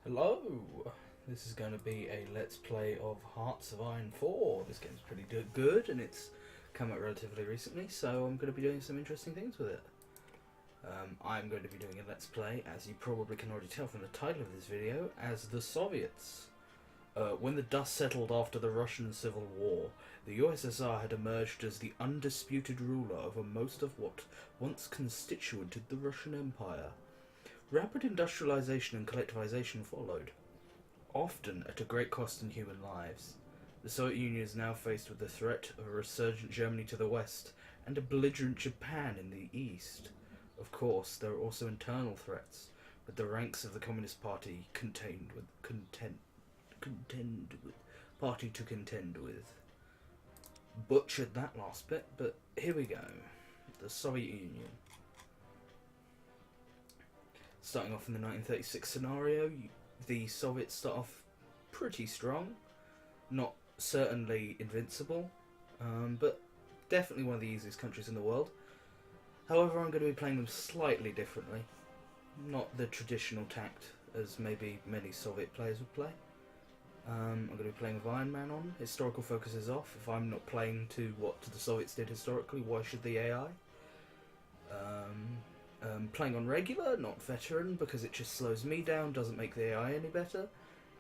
Hello! This is going to be a Let's Play of Hearts of Iron 4. This game's pretty good and it's come out relatively recently, so I'm going to be doing some interesting things with it. I'm going to be doing a Let's Play, as you probably can already tell from the title of this video, as the Soviets. When the dust settled after the Russian Civil War, the USSR had emerged as the undisputed ruler over most of what once constituted the Russian Empire. Rapid industrialization and collectivization followed, often at a great cost in human lives. The Soviet Union is now faced with the threat of a resurgent Germany to the west and a belligerent Japan in the east. Of course, there are also internal threats, with the ranks of the Communist Party contend with. Butchered that last bit, but here we go. The Soviet Union. Starting off in the 1936 scenario, the Soviets start off pretty strong. Not certainly invincible, but definitely one of the easiest countries in the world. However, I'm going to be playing them slightly differently. Not the traditional tact as maybe many Soviet players would play. I'm going to be playing with Iron Man on. Historical focus is off. If I'm not playing to what the Soviets did historically, why should the AI? Playing on regular, not veteran, because it just slows me down, doesn't make the AI any better.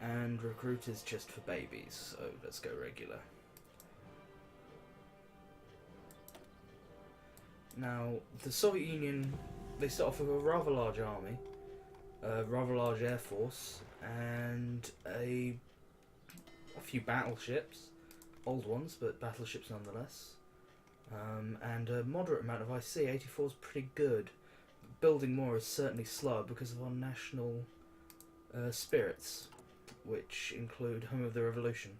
And recruit is just for babies, so let's go regular. Now, the Soviet Union, they start off with a rather large army, a rather large air force, and a few battleships, old ones, but battleships nonetheless, and a moderate amount of IC. 84 is pretty good. Building more is certainly slow because of our national spirits, which include Home of the Revolution,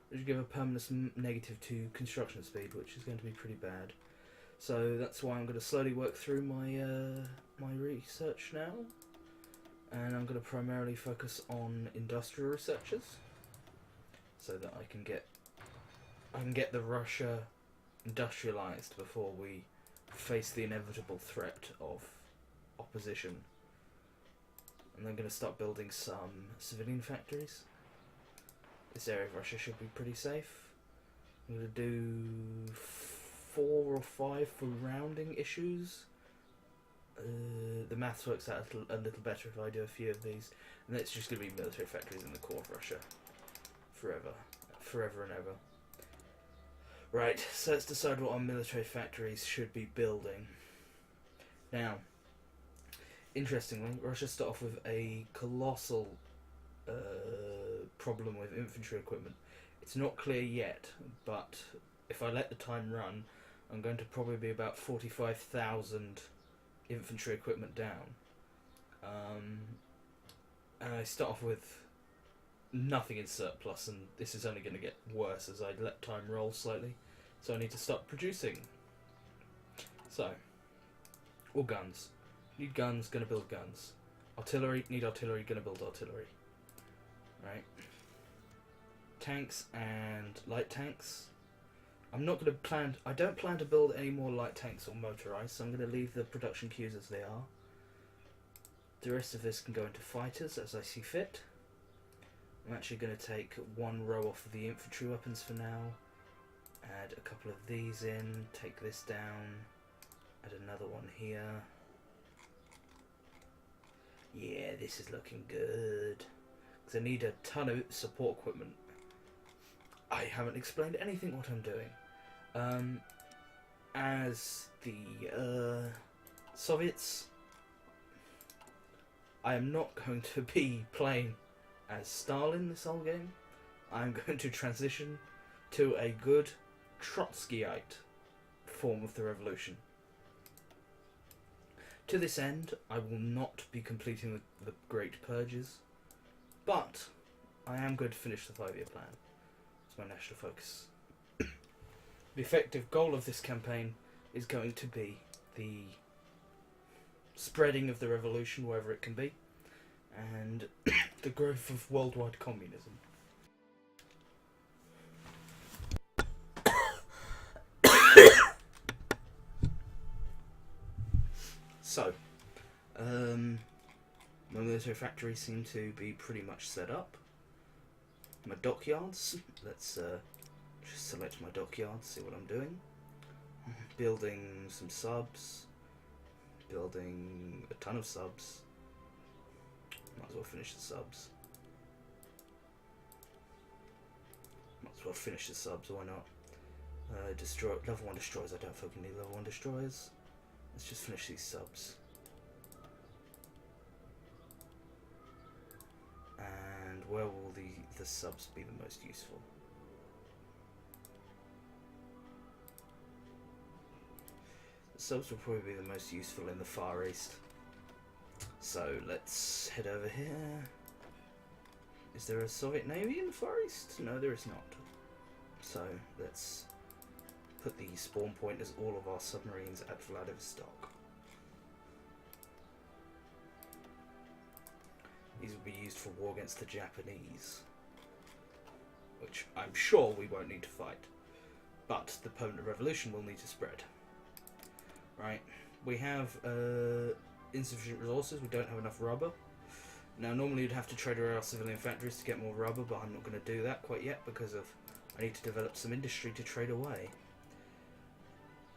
which give a permanent negative to construction speed, which is going to be pretty bad. So that's why I'm going to slowly work through my research now, and I'm going to primarily focus on industrial researchers, so that I can get the Russia industrialized before we face the inevitable threat of opposition. And I'm going to start building some civilian factories. This area of Russia should be pretty safe. I'm going to do 4 or 5 for rounding issues. The maths works out a little better if I do a few of these. And it's just going to be military factories in the core of Russia. Forever and ever. Right, so let's decide what our military factories should be building. Now, interestingly, Russia start off with a colossal problem with infantry equipment. It's not clear yet, but if I let the time run, I'm going to probably be about 45,000 infantry equipment down. And I start off with nothing in surplus, and this is only going to get worse as I let time roll slightly. So I need to start producing. So, all guns. Need guns, gonna build guns. Artillery, need artillery, gonna build artillery. Right. Tanks and light tanks. I don't plan to build any more light tanks or motorized, so I'm gonna leave the production queues as they are. The rest of this can go into fighters as I see fit. I'm actually gonna take one row off of the infantry weapons for now. Add a couple of these in, take this down, add another one here. Yeah, this is looking good. Because I need a ton of support equipment. I haven't explained anything what I'm doing. As the Soviets, I am not going to be playing as Stalin this whole game. I'm going to transition to a good Trotskyite form of the revolution. To this end, I will not be completing the Great Purges, but I am going to finish the 5-year plan. It's my national focus. The effective goal of this campaign is going to be the spreading of the revolution wherever it can be, and the growth of worldwide communism. So, my military factories seem to be pretty much set up. My dockyards. Let's just select my dockyards, see what I'm doing. Building some subs. Building a ton of subs. Might as well finish the subs. Why not? Destroy level 1 destroyers. I don't fucking need level 1 destroyers. Let's just finish these subs. And where will the subs be the most useful? The subs will probably be the most useful in the Far East. So let's head over here. Is there a Soviet Navy in the Far East? No, there is not. So let's put the spawn point as all of our submarines at Vladivostok. These will be used for war against the Japanese, which I'm sure we won't need to fight, but the permanent revolution will need to spread. Right, we have insufficient resources, we don't have enough rubber. Now normally you'd have to trade around our civilian factories to get more rubber, but I'm not going to do that quite yet because I need to develop some industry to trade away.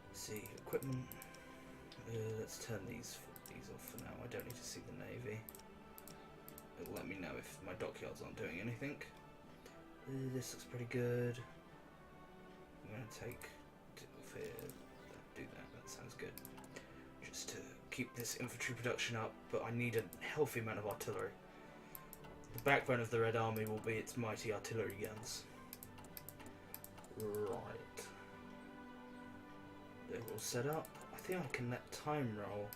Let's see, equipment. Let's turn these off for now. I don't need to see the Navy. It'll let me know if my dockyards aren't doing anything. This looks pretty good. I'm going to take do that sounds good. Just to keep this infantry production up, but I need a healthy amount of artillery. The backbone of the Red Army will be its mighty artillery guns. Right. They're all set up. I think I can let time roll,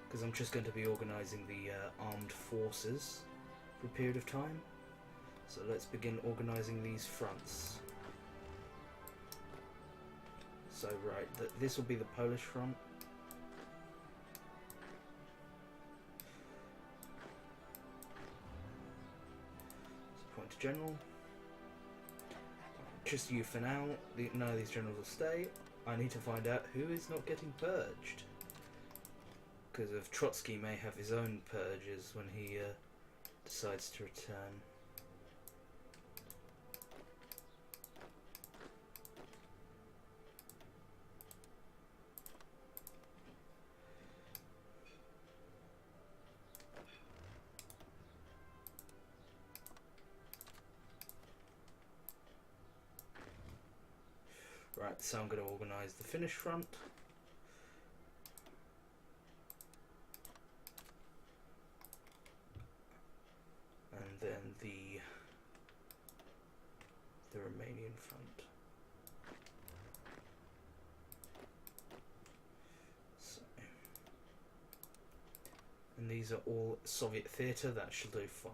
because I'm just going to be organising the armed forces for a period of time. So let's begin organising these fronts. So right, this will be the Polish front. So point to general. Just you for now. None of these generals will stay. I need to find out who is not getting purged. Because if Trotsky may have his own purges when he decides to return. Right, so I'm going to organise the Finnish front. And then the Romanian front. So, and these are all Soviet theatre, that should do fine.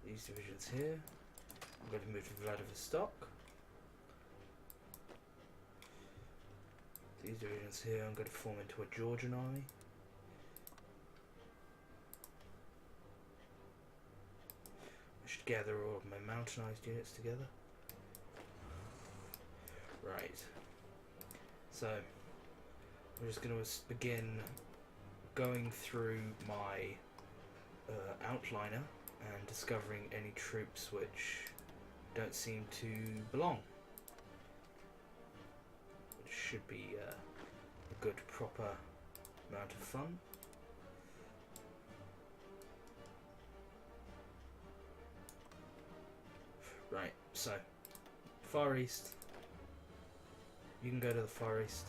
These divisions here, I'm going to move to Vladivostok. These divisions here, I'm going to form into a Georgian army. I should gather all of my mountainized units together. Right. So, I'm just going to begin going through my outliner and discovering any troops which don't seem to belong. Which should be a good, proper amount of fun. Right, so, Far East. You can go to the Far East.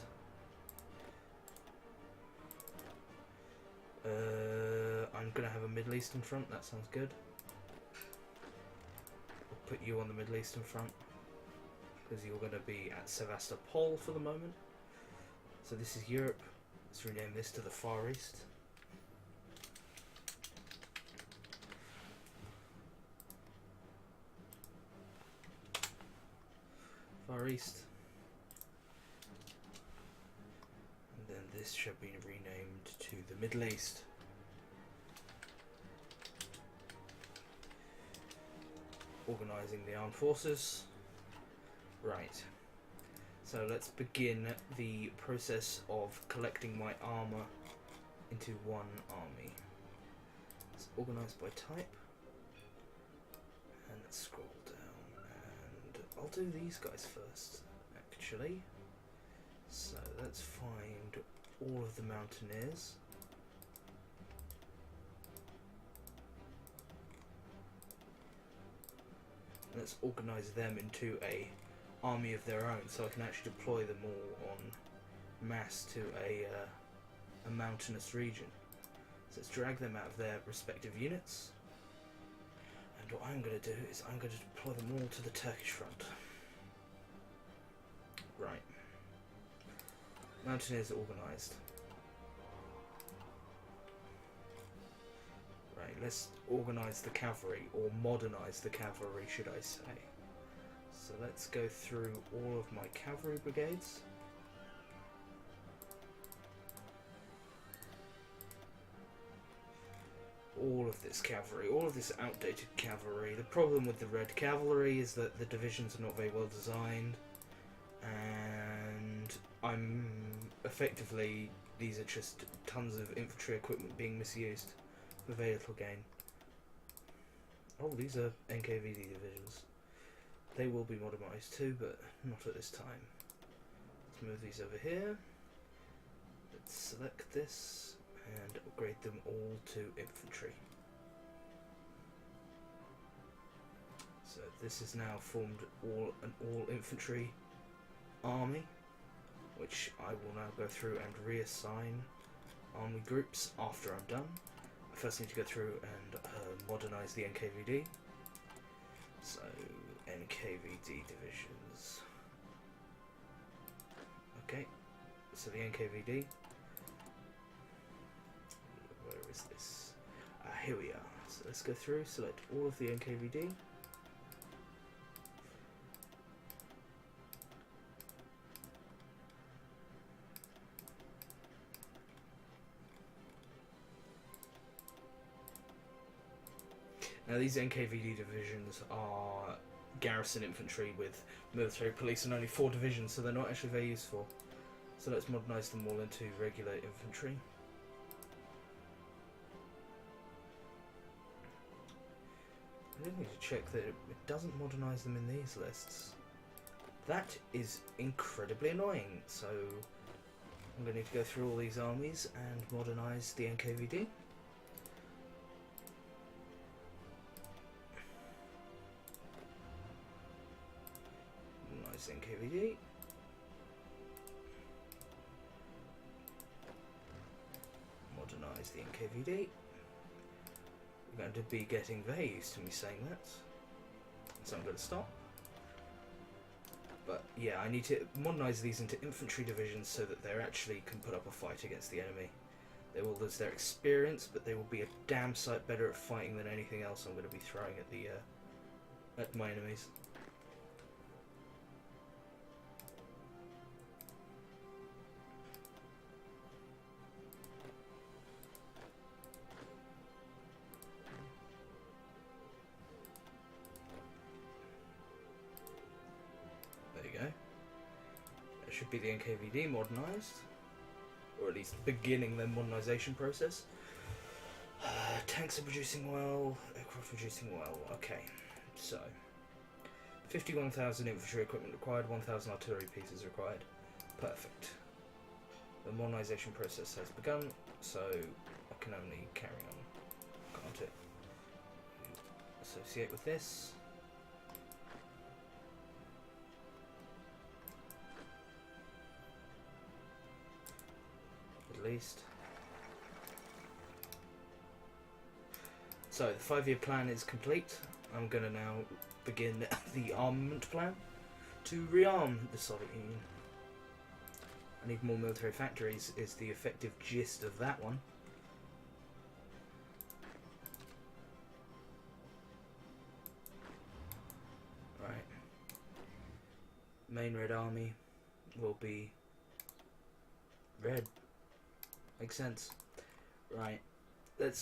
I'm going to have a Middle Eastern front, that sounds good. I'll put you on the Middle Eastern front, because you're going to be at Sevastopol for the moment. So this is Europe. Let's rename this to the Far East. Far East. And then this should be renamed to the Middle East. Organising the armed forces. Right. So let's begin the process of collecting my armour into one army. Let's organise by type. And let's scroll down. And I'll do these guys first, actually. So let's find all of the mountaineers. Let's organise them into a army of their own, so I can actually deploy them all en masse to a mountainous region. So let's drag them out of their respective units. And what I'm going to do is I'm going to deploy them all to the Turkish front. Right. Mountaineers are organised. Right, let's organise the cavalry, or modernise the cavalry, should I say. So let's go through all of my cavalry brigades. All of this cavalry, all of this outdated cavalry. The problem with the Red Cavalry is that the divisions are not very well designed, and I'm effectively, these are just tons of infantry equipment being misused for very little gain. Oh, these are NKVD divisions. They will be modernised too, but not at this time. Let's move these over here. Let's select this and upgrade them all to infantry. So this is now formed an all infantry army, which I will now go through and reassign army groups after I'm done. I first need to go through and modernise the NKVD. So NKVD divisions. Okay, so the NKVD. Where is this? Here we are. So let's go through, select all of the NKVD. Now these NKVD divisions are garrison infantry with military police and only 4 divisions, so they're not actually very useful. So let's modernise them all into regular infantry. I did need to check that it doesn't modernise them in these lists. That is incredibly annoying, so I'm going to need to go through all these armies and modernise the NKVD. NKVD. Modernise the NKVD. You're going to be getting very used to me saying that, so I'm going to stop. But yeah, I need to modernise these into infantry divisions so that they actually can put up a fight against the enemy. They will lose their experience, but they will be a damn sight better at fighting than anything else I'm going to be throwing at the at my enemies. Should be the NKVD modernised, or at least beginning their modernisation process. Tanks are producing well, aircraft producing well. Okay, so 51,000 infantry equipment required, 1,000 artillery pieces required. Perfect. The modernisation process has begun, so I can only carry on, can't it? Associate with this. Least. So the 5-year plan is complete. I'm going to now begin the armament plan to rearm the Soviet Union. I need more military factories is the effective gist of that one. Right. Main Red Army will be red. Makes sense. Right.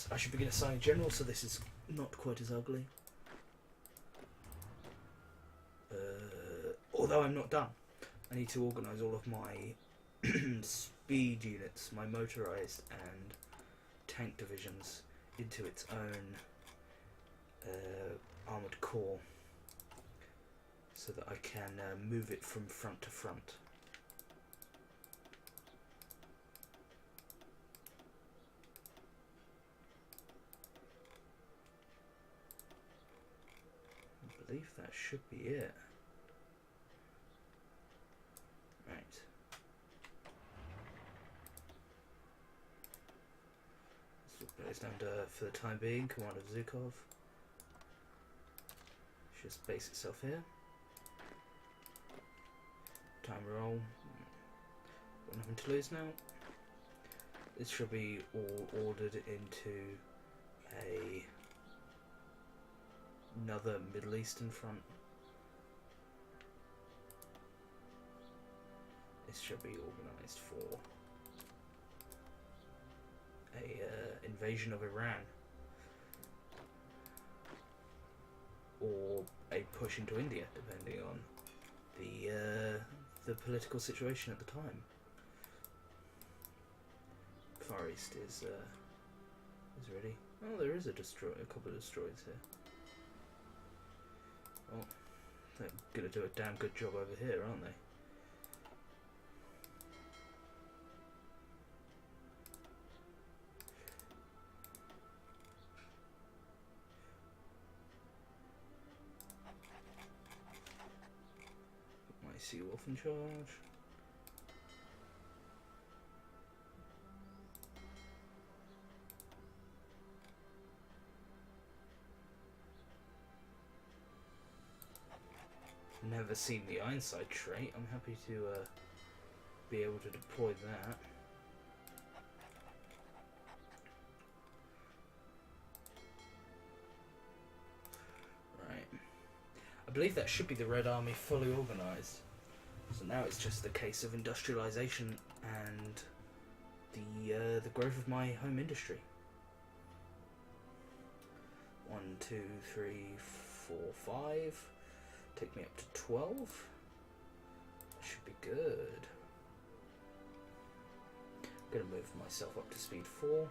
I should begin assigning generals, so this is not quite as ugly. Although I'm not done. I need to organise all of my speed units, my motorised and tank divisions, into its own armoured core, so that I can move it from front to front. I believe that should be it. Right. Let's put this down to, for the time being, Commander Zukov. Just base itself here. Time roll. Got nothing to lose now. This should be all ordered into another Middle Eastern front. This should be organised for a invasion of Iran, or a push into India, depending on the political situation at the time. Far East is ready. Oh, there is a couple of destroyers here. Well, they're gonna do a damn good job over here, aren't they? Put my Seawolf in charge. Never seen the Ironside trait. I'm happy to be able to deploy that. Right. I believe that should be the Red Army fully organised. So now it's just a case of industrialisation and the growth of my home industry. 1, 2, 3, 4, 5. Take me up to 12. That should be good. I'm gonna move myself up to speed 4.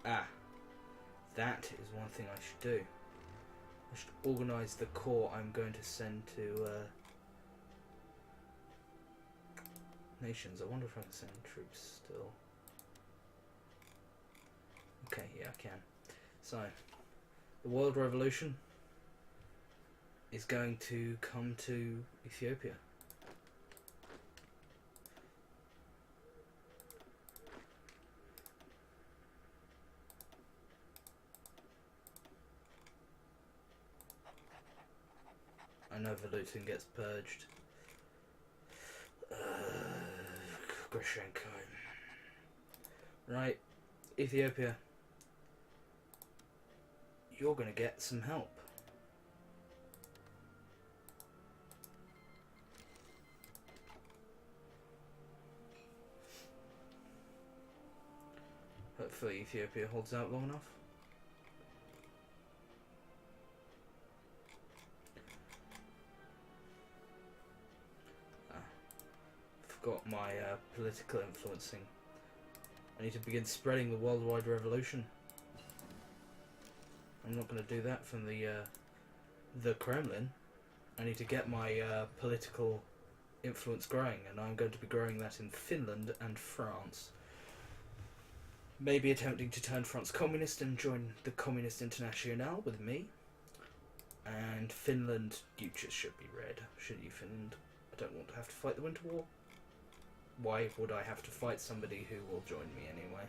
Ah, that is one thing I should do. I should organise the corps I'm going to send to nations. I wonder if I can send troops still. Okay, yeah, I can. So, the World Revolution is going to come to Ethiopia. I know Volutin gets purged. Grashenko. Right, Ethiopia. You're gonna get some help. Hopefully Ethiopia holds out long enough. Forgot my political influencing. I need to begin spreading the worldwide revolution. I'm not going to do that from the Kremlin. I need to get my political influence growing, and I'm going to be growing that in Finland and France. Maybe attempting to turn France communist and join the Communist Internationale with me. And Finland, you just should be red, shouldn't you, Finland? I don't want to have to fight the Winter War. Why would I have to fight somebody who will join me anyway?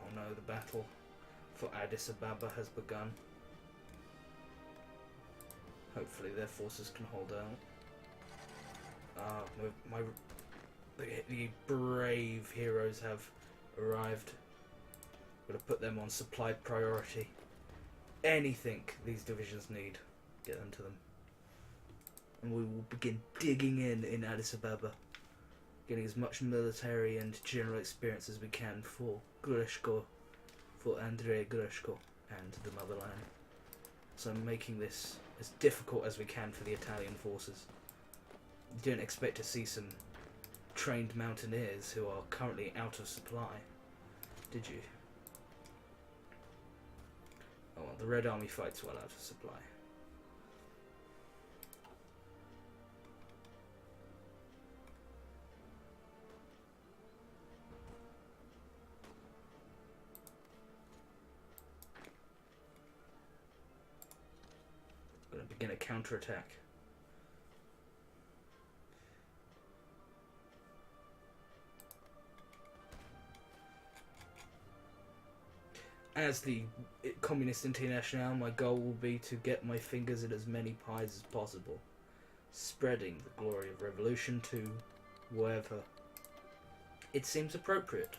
Oh no, the battle for Addis Ababa has begun. Hopefully their forces can hold out. The brave heroes have arrived. Gotta put them on supplied priority. Anything these divisions need, get them to them. And we will begin digging in Addis Ababa, getting as much military and general experience as we can for Greshko, for Andrei Greshko and the motherland. So I'm making this as difficult as we can for the Italian forces. You don't expect to see some trained mountaineers who are currently out of supply, did you? Oh well, the Red Army fights well out of supply. I'm going to begin a counterattack. As the Communist International, my goal will be to get my fingers in as many pies as possible, spreading the glory of revolution to wherever it seems appropriate.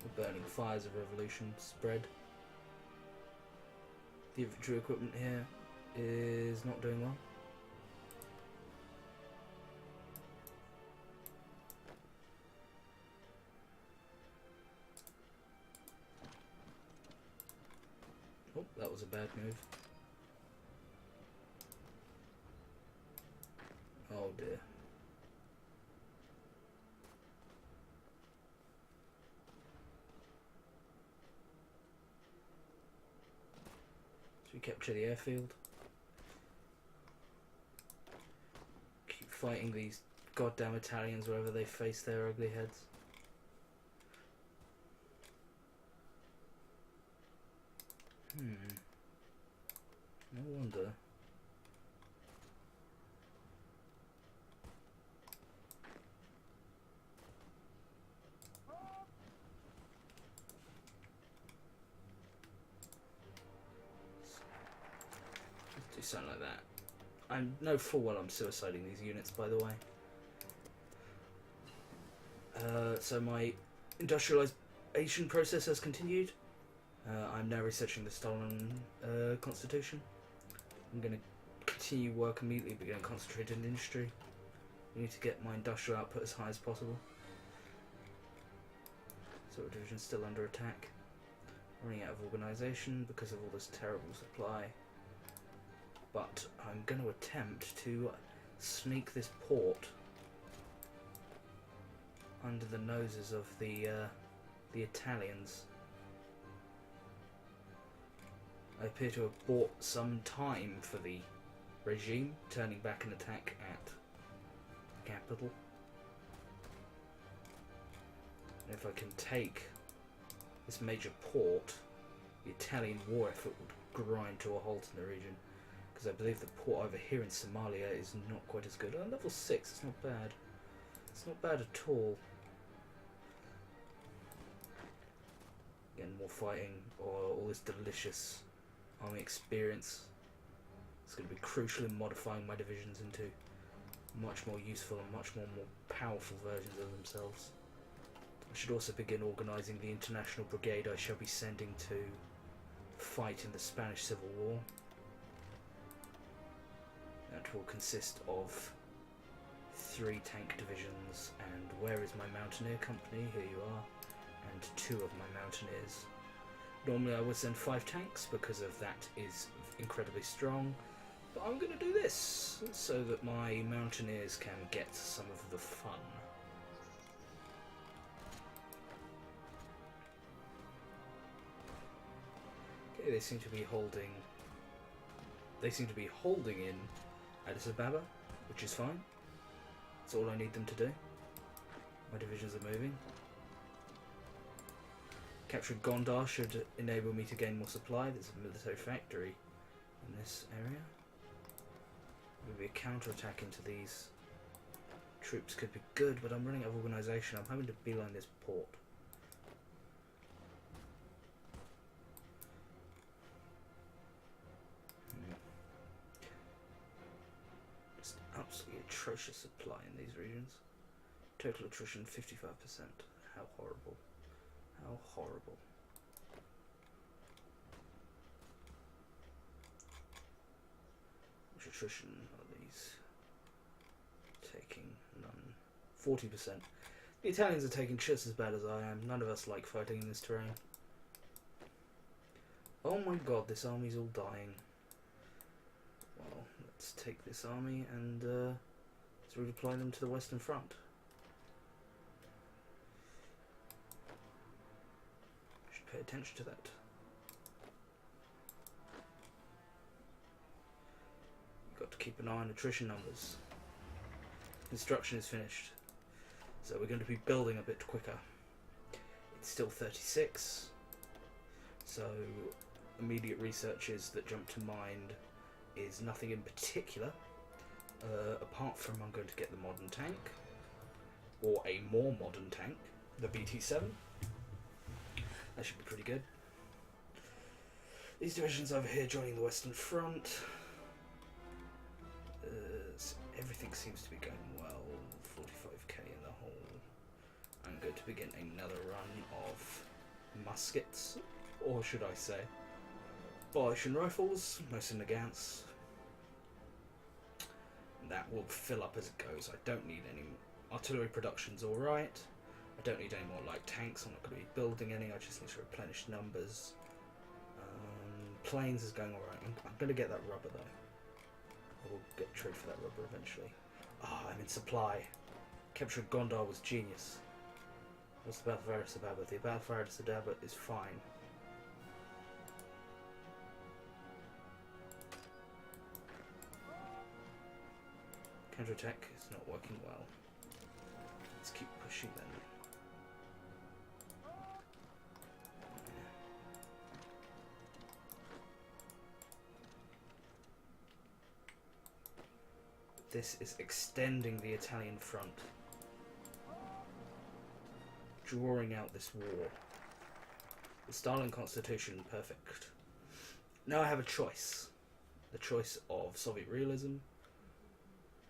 The burning fires of revolution spread. The infantry equipment here is not doing well. Oh, that was a bad move. Oh dear. Should we capture the airfield? Keep fighting these goddamn Italians wherever they face their ugly heads. No wonder. Let's do something like that. I know full well I'm suiciding these units, by the way. So my industrialization process has continued. I'm now researching the stolen constitution. I'm going to continue work immediately, but going to concentrate in industry. We need to get my industrial output as high as possible. So division's still under attack. Running out of organisation because of all this terrible supply. But I'm going to attempt to sneak this port under the noses of the Italians. I appear to have bought some time for the regime, turning back an attack at the capital. And if I can take this major port, the Italian war effort would grind to a halt in the region. Because I believe the port over here in Somalia is not quite as good. Level 6, it's not bad. It's not bad at all. Again, more fighting, or all this delicious army experience. It's going to be crucial in modifying my divisions into much more useful and much more powerful versions of themselves. I should also begin organising the international brigade I shall be sending to fight in the Spanish Civil War. That will consist of 3 tank divisions, and where is my mountaineer company? Here you are. And 2 of my mountaineers. Normally I would send 5 tanks because of that is incredibly strong, but I'm going to do this so that my mountaineers can get some of the fun. Okay, they seem to be holding in Addis Ababa, which is fine. That's all I need them to do. My divisions are moving. Capturing Gondar should enable me to gain more supply. There's a military factory in this area. Maybe a counter-attack into these troops could be good, but I'm running out of organisation. I'm having to beeline this port. Just absolutely atrocious supply in these regions. Total attrition 55%. How horrible. How horrible. Which attrition are these? 40%. The Italians are taking shits as bad as I am. None of us like fighting in this terrain. Oh my god, this army's all dying. Well, let's take this army and let's redeploy them to the Western Front. Should pay attention to that. Got to keep an eye on attrition numbers. Construction is finished, so we're going to be building a bit quicker. It's still 36, so immediate researches that jump to mind is nothing in particular, apart from I'm going to get the modern tank, or a more modern tank, the BT-7. That should be pretty good. These divisions over here joining the Western Front. Everything seems to be going well. 45k in the hole. I'm going to begin another run of muskets, or should I say Balischen rifles, most in the Gans. That will fill up as it goes. I don't need any artillery. Production's alright. I don't need any more light tanks. I'm not going to be building any. I just need to replenish numbers. Planes is going alright. I'm going to get that rubber though. I will get trade for that rubber eventually. Ah, I'm in supply. Capture of Gondar was genius. What's the Battle of Addis Ababa? The Battle of Addis Ababa is fine. Counterattack is not working well. Let's keep pushing then. This is extending the Italian front. Drawing out this war. The Stalin Constitution, perfect. Now I have a choice. The choice of Soviet realism,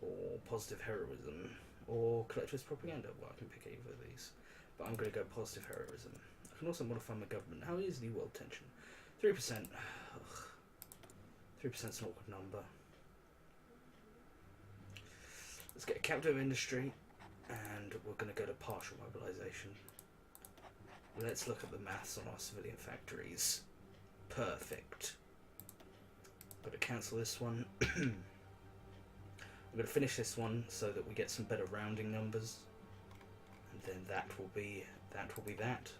or positive heroism, or collectivist propaganda. Well, I can pick either of these. But I'm going to go positive heroism. I can also modify my government. How is New World tension? 3%. Ugh. 3% is an awkward number. Let's get a captive industry, and we're going to go to partial mobilisation. Let's look at the maths on our civilian factories. Perfect. Got to cancel this one. I'm going to finish this one so that we get some better rounding numbers, and then that will be that.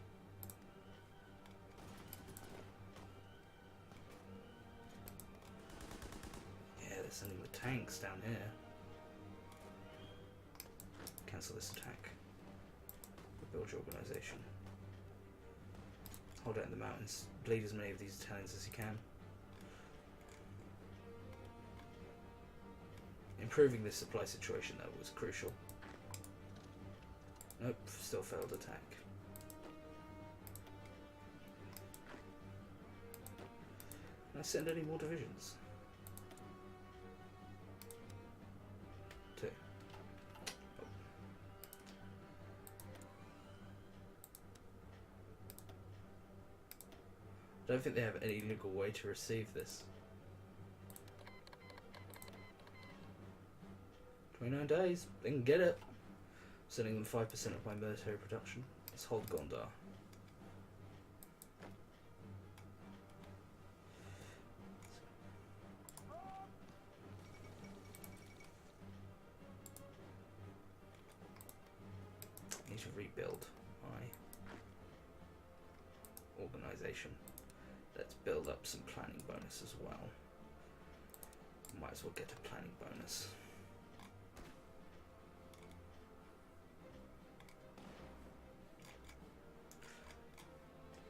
Yeah, they're sending the tanks down here. Cancel this attack. Build your organisation. Hold out in the mountains. Bleed as many of these Italians as you can. Improving this supply situation though was crucial. Nope, still failed attack. Can I send any more divisions? 2. I don't think they have any legal way to receive this. 29 days, they can get it. Sending them 5% of my military production. Let's hold Gondar. I need to rebuild my organisation. Let's build up some planning bonus as well. Might as well get a planning bonus.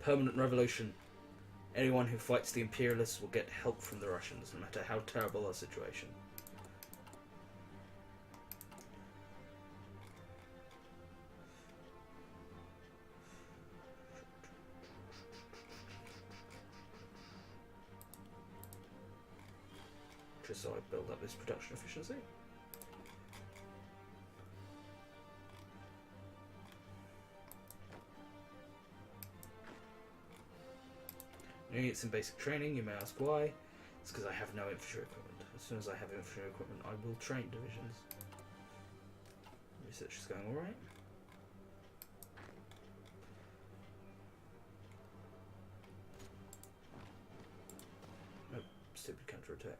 Permanent revolution. Anyone who fights the imperialists will get help from the Russians, no matter how terrible our situation. Just so I build up this production efficiency. Doing it some basic training, you may ask why. It's because I have no infantry equipment. As soon as I have infantry equipment, I will train divisions. Research is going alright. Nope, stupid counter-attack.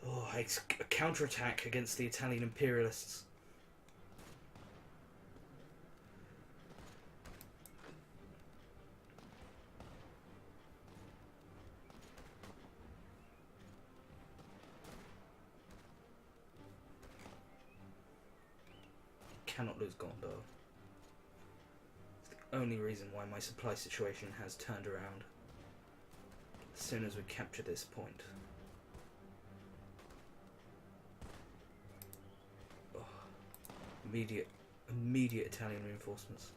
Oh, it's a counterattack against the Italian imperialists. Cannot lose Gondor. It's the only reason why my supply situation has turned around. As soon as we capture this point. Oh, immediate Italian reinforcements.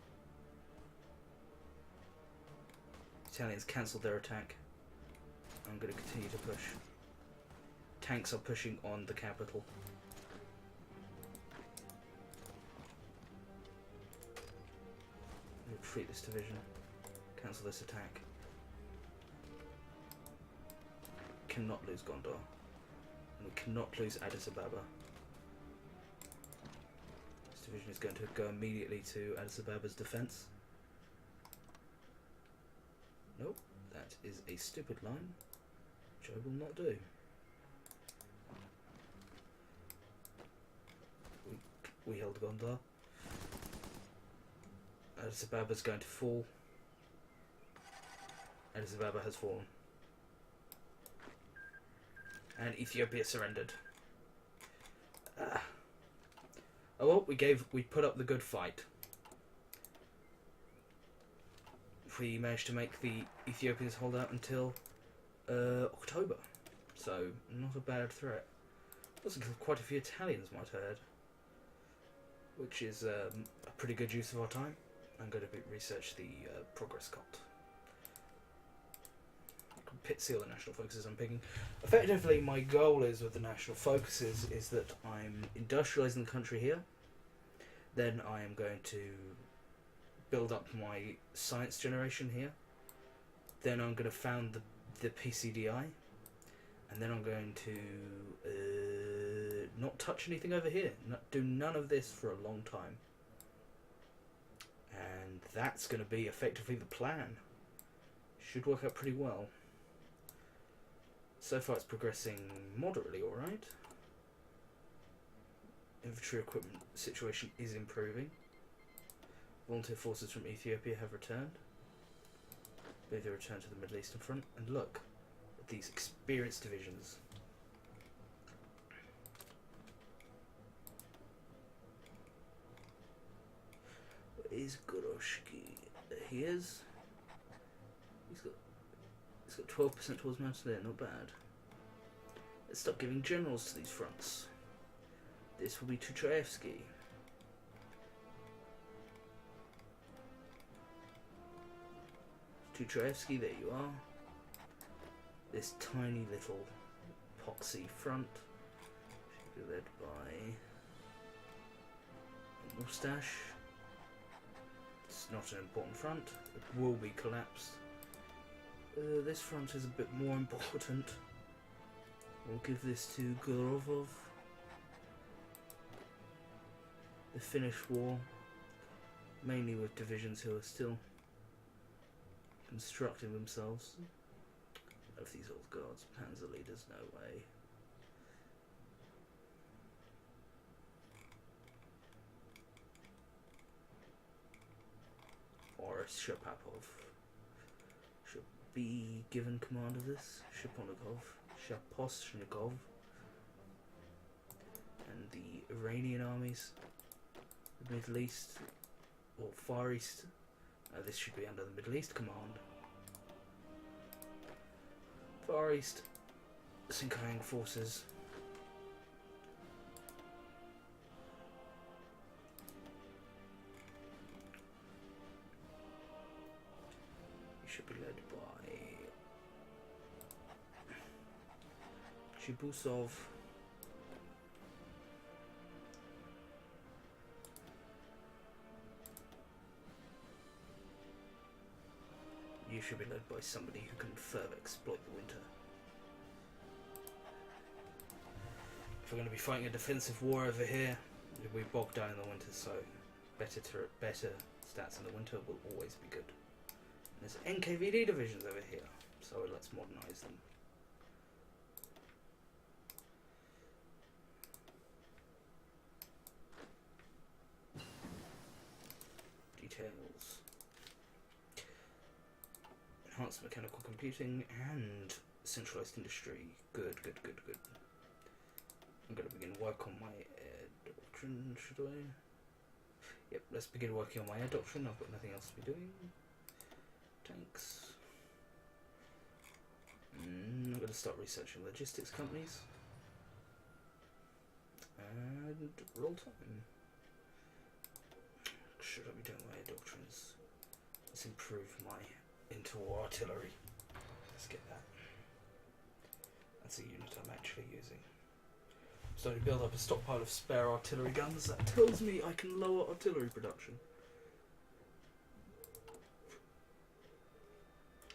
Italians cancelled their attack. I'm going to continue to push. Tanks are pushing on the capital. Retreat this division. Cancel this attack. Cannot lose Gondor. And we cannot lose Addis Ababa. This division is going to go immediately to Addis Ababa's defense. Nope, that is a stupid line, which I will not do. We held Gondar. Addis Ababa is going to fall. Addis Ababa has fallen. And Ethiopia surrendered. Oh well, we put up the good fight. We managed to make the Ethiopians hold out until October, so not a bad threat. Also killed quite a few Italians, might I add, which is a pretty good use of our time. I'm going to research the progress cult. Pit seal the national focuses I'm picking. Effectively, my goal is with the national focuses is that I'm industrialising the country here. Then I am going to build up my science generation here. Then I'm going to found the PCDI. And then I'm going to not touch anything over here. Do none of this for a long time. And that's going to be effectively the plan. Should work out pretty well. So far it's progressing moderately alright. Infantry equipment situation is improving. Volunteer forces from Ethiopia have returned. Maybe they return to the Middle Eastern front. And look at these experienced divisions. Where is Goroshki? There he is. He's got 12% towards mountain there, not bad. Let's stop giving generals to these fronts. This will be Tuchaevsky. Tuchaevsky, there you are. This tiny little poxy front should be led by a moustache. It's not an important front. It will be collapsed. This front is a bit more important. We'll give this to Gorovov. The Finnish War, mainly with divisions who are still constructing themselves. Of these old guards, panzer leaders, no way. Boris Shapapov should be given command of this. Shaposhnikov, and the Iranian armies, the Middle East or Far East. This should be under the Middle East command. Far East, Sinkiang forces. should be led by Chibusov. You should be led by somebody who can further exploit the winter. If we're going to be fighting a defensive war over here, we bog down in the winter, so better stats in the winter will always be good. And there's NKVD divisions over here, so let's modernise them. Details. Enhanced mechanical computing and centralised industry. Good. I'm going to begin work on my air doctrine, should I? Yep, let's begin working on my air doctrine. I've got nothing else to be doing. Tanks. I'm going to start researching logistics companies. And roll time. Should I be doing my air doctrines? Let's improve my interwar artillery. Let's get that. That's a unit I'm actually using. I'm starting to build up a stockpile of spare artillery guns. That tells me I can lower artillery production.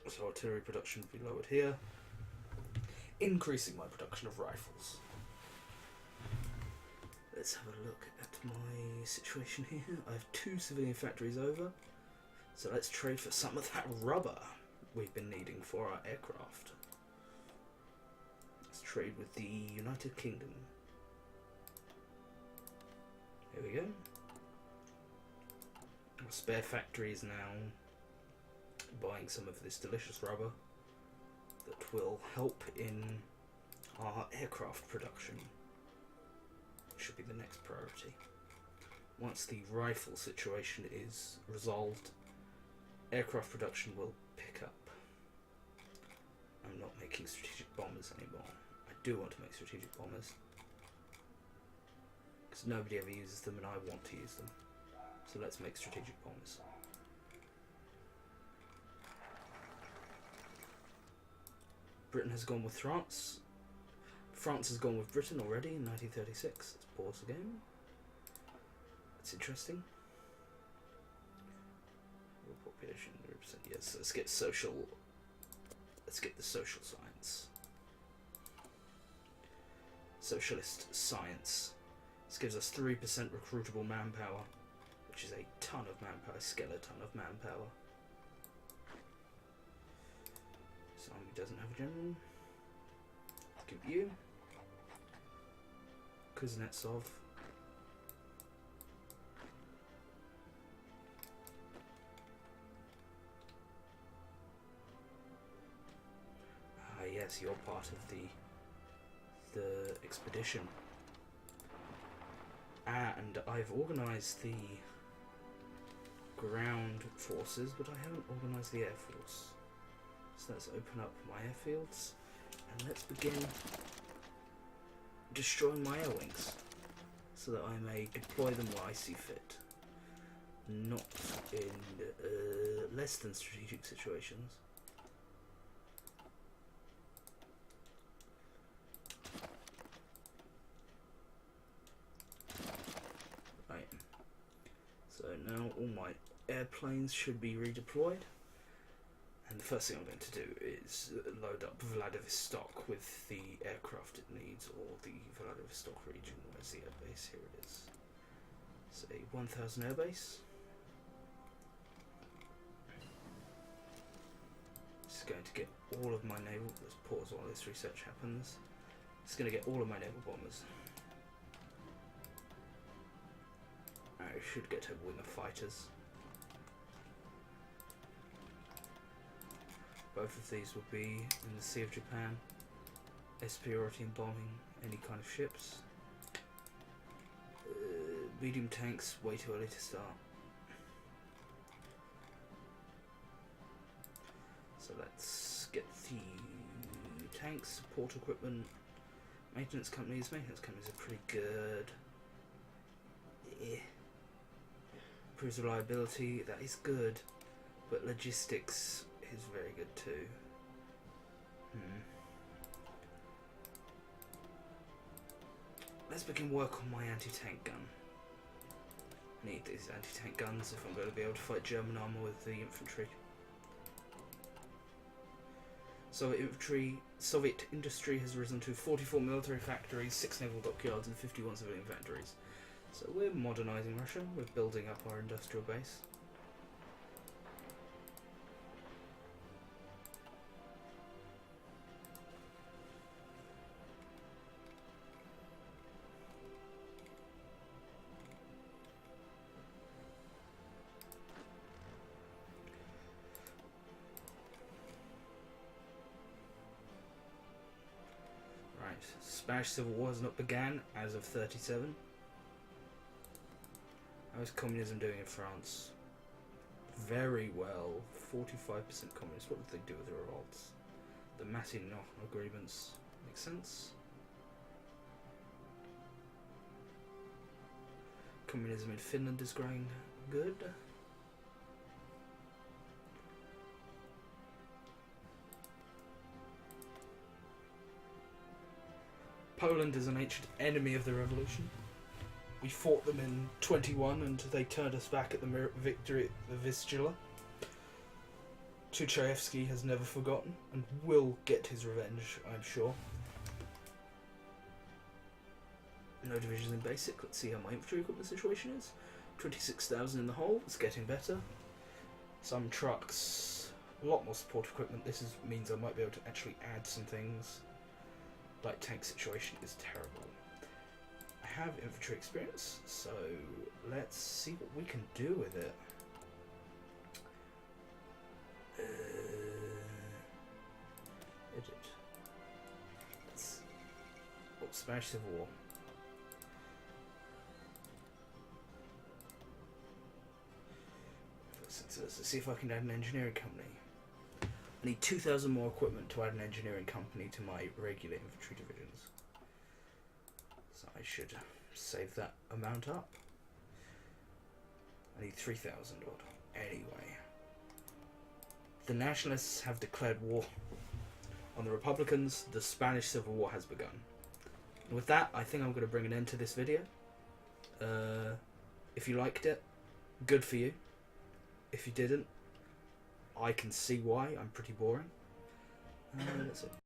So artillery production will be lowered here. Increasing my production of rifles. Let's have a look at my situation here. I have 2 civilian factories over. So let's trade for some of that rubber we've been needing for our aircraft. Let's trade with the United Kingdom. Here we go. Our spare factory is now buying some of this delicious rubber that will help in our aircraft production. Should be the next priority. Once the rifle situation is resolved, aircraft production will pick up. I'm not making strategic bombers anymore. I do want to make strategic bombers, because nobody ever uses them and I want to use them. So let's make strategic bombers. Britain has gone with France. France has gone with Britain already in 1936. Let's pause the game. That's interesting. Population 100%. Yes, let's get social. Let's get the social science. Socialist science. This gives us 3% recruitable manpower, which is a ton of manpower, skeleton of manpower. This army doesn't have a general. Let's give you Kuznetsov. Yes, you're part of the expedition. And I've organised the ground forces, but I haven't organised the air force. So let's open up my airfields and let's begin destroying my air wings so that I may deploy them where I see fit, not in less than strategic situations. So now all my airplanes should be redeployed, and the first thing I'm going to do is load up Vladivostok with the aircraft it needs, or the Vladivostok region. Where's the airbase? Here it is. It's a 1000 airbase. Just going to get all of my naval. Let's pause while this research happens. Just going to get all of my naval bombers. I should get a wing of fighters. Both of these will be in the Sea of Japan. Superiority in bombing any kind of ships. Medium tanks, way too early to start. So let's get the tanks, support equipment, maintenance companies. Maintenance companies are pretty good. Yeah. Improves reliability, that is good, but logistics is very good too. Let's begin work on my anti-tank gun. I need these anti-tank guns if I'm going to be able to fight German armour with the infantry. Soviet industry has risen to 44 military factories, 6 naval dockyards and 51 civilian factories. So we're modernising Russia, we're building up our industrial base. Spanish Civil War has not begun as of 37. How is communism doing in France? Very well. 45% communist. What did they do with the revolts? The Matignon agreements. Make sense? Communism in Finland is growing good. Poland is an ancient enemy of the revolution. We fought them in 21 and they turned us back at the victory at the Vistula. Tuchayevsky has never forgotten and will get his revenge, I'm sure. No divisions in basic. Let's see how my infantry equipment situation is. 26,000 in the hole. It's getting better. Some trucks. A lot more support equipment. This means I might be able to actually add some things. Light tank situation is terrible. I have infantry experience, so let's see what we can do with it. Edit. Spanish Civil War. Let's see if I can add an engineering company. I need 2,000 more equipment to add an engineering company to my regular infantry divisions. So I should save that amount up. I need 3,000 odd. Anyway. The Nationalists have declared war on the Republicans. The Spanish Civil War has begun. And with that, I think I'm going to bring an end to this video. If you liked it, good for you. If you didn't, I can see why. I'm pretty boring. That's it.